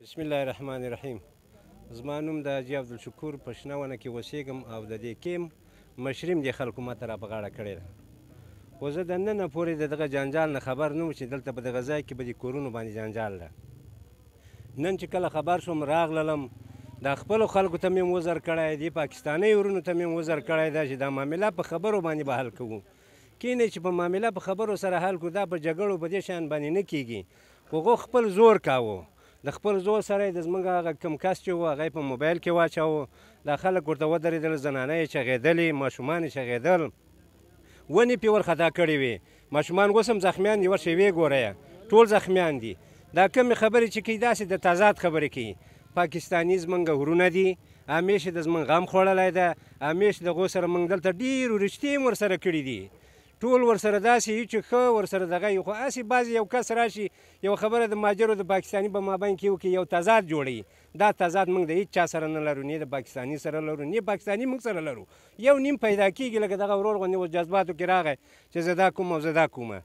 بسم الله الرحمن الرحیم. زما نوم د حاجي عبدالشکور په شنه ونه کې اوسېږم او د دې کیم مشریم دې خلکو ماته را په غاړه کړې ده. خو زه د ننه پورې د دغه جنجال نه خبر نه وم چې دلته په دغه ځای کې به د کورونو باندې جنجال ده. نن چې کله خبر شوم راغللم، دا خپلو خلکو ته مې وزر کړی دی، پاکستاني ورونو ته مې وزر کړی ده چې دا معامله په خبرو باندې به حل کوو. کینې چې په معامله په خبرو سره حل کړو، دا په جګړو په دې شیان باندې نه کېږي. هغو خپل زور کاوه، د خپل زور سره یې د زموږ هغه کوم کس چې و هغه یې په موبایل کې واچاوه. دا خلک ورته ودرېدل، زنانه یې چغېدلې، ماشومان یې چغېدل، ونې پرې ورخطا کړې وې. ماشومان اوس هم زخمیان دي، ورشئ ویې ګورئ، ټول زخمیان دي. دا کمې خبرې چې کوي داسې د تضاد خبرې کوي. پاکستاني زموږ ورونه دي، همیشه د زموږ غم خوړلی ده، همیشه د هغو سره موږ دلته ډېرو رښتې هم ورسره کړي دي. ټول ورسره داسې یو چې ښه ورسره دغه یو. خو هسې بعضې یو کس راشي یو خبره د مهاجرو د پاکستاني په مابین کې وکړي، یو تضاد جوړوي. دا تضاد موږ د هېڅ چا سره نه لرو، نه د پاکستاني سره لرو، نه پاکستاني موږ سره لرو. یو نیم پیدا کېږي لکه دغه ورور غوندې اوس جذباتو کې راغی چې زه دا کوم او زه دا کومه.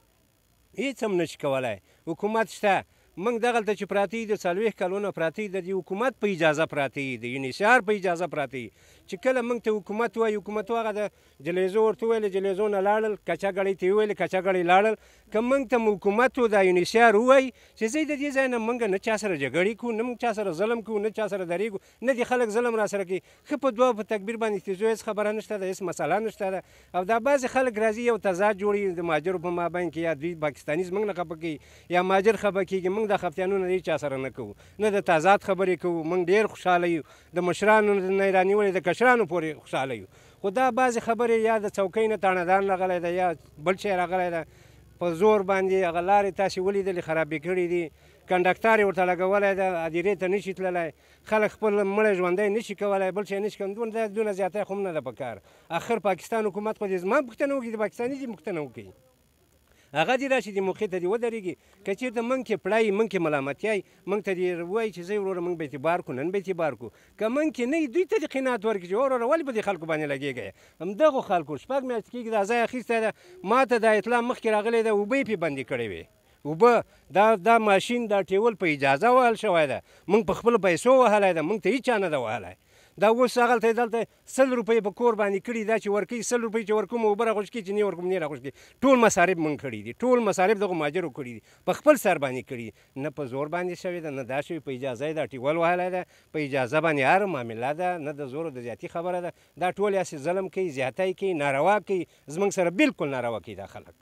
هېڅ هم نه شي کولی. حکومت شته. موږ دغلته چې پراته یي د 40 کلونه پراته یي، د دې حکومت په اجازه پراته یي، د یونیسیار په اجازه پراته یي. چې کله موږ ته حکومت وایي، حکومت هغه د جلیزو ورته وویل، جلیزو نه لاړل، کچه ګړۍ ته یې وویل، کچه ګړۍ لاړل. که موږ ته حکومت و د یونیسیار ووایي چې زه د دې ځای نه موږ نه چا سره جګړې کوو، نه موږ چا سره ظلم کوو، نه چا سره درېږو، نه دې خلک ظلم را سره کوي. ښه په دوه په تکبیر باندې تیزو هېڅ خبره نشته ده، هېڅ مسله نشته ده. او دا بعضې خلک راځي یو تضاد جوړوي د مهاجرو په مابین کې، یا دوی پاکستاني زموږ نه خفه کوي یا مهاجر خفه کېږي. موږ دا خفتیانونه د چا سره نه کوو، نه د تضاد خبرې کوو. موږ ډېر خوشحاله یو، د مشرانو نه یې رانیولې د کشرانو پورې خوشحاله یو. خو دا بعضې خبرې یا د څوکۍ نه تاڼهدان راغلی ده یا بل شی راغلی ده، په زور باندې هغه لارې تاسې ولیدلې خرابې کړي دي. کنډکټر یې ورته لګولی ده، هدیرې ته نه شي تللی، خلک خپل مړی ژوندی نه شي کولی، بل شی نه شي کولی. دونه زیاتی خو هم نه ده په کار. اخر پاکستان حکومت خو دې زما پوښتنه وکړي، د پاکستاني دې پوښتنه وکړي، هغه دې راشي دې موقع ته دې ودرېږي. که چېرته موږ کې پړی، موږ کې ملامتیایي، موږ ته دې ووایي چې زه وروره موږ به اعتبار کړو، نن به اعتبار کړو. که موږ کې نه وي، دوی ته دې قناعت ورکړي چې وروره ولې په دې خلکو باندې لګېږئ. همدغو خلکو 6 میاشتې کېږي دا ځای اخیستی ده. ما ته دا اطلاع مخکې راغلی ده، اوبه یې پرې بندې کړې وې. اوبه دا ماشین دا ټیول په اجازه وهل شوی ده، موږ په خپلو پیسو وهلی ده، موږ ته هېچ چا نه ده وهلی. دا اوس هغلته دلته 100 روپۍ په کور باندې کړي، دا چې ورکوي 100 روپۍ چې ورکوم اوبه راخوش کړي، چې نه ورکوم نه راخوش کړي. ټول مصارف موږ کړي دي، ټول مصارف دغو مهاجرو کړي دي، په خپل سر باندې کړي دي. نه په زور باندې شوې ده، نه دا شوي په اجازه یې دا ټیول وهلی ده، په اجازه باندې هر معامله ده، نه د زور د زیاتي خبره ده. دا ټول هسې ظلم کوي، زیاتی کوي، ناروا کوي، زموږ سره بلکل ناروا کوي دا خلک.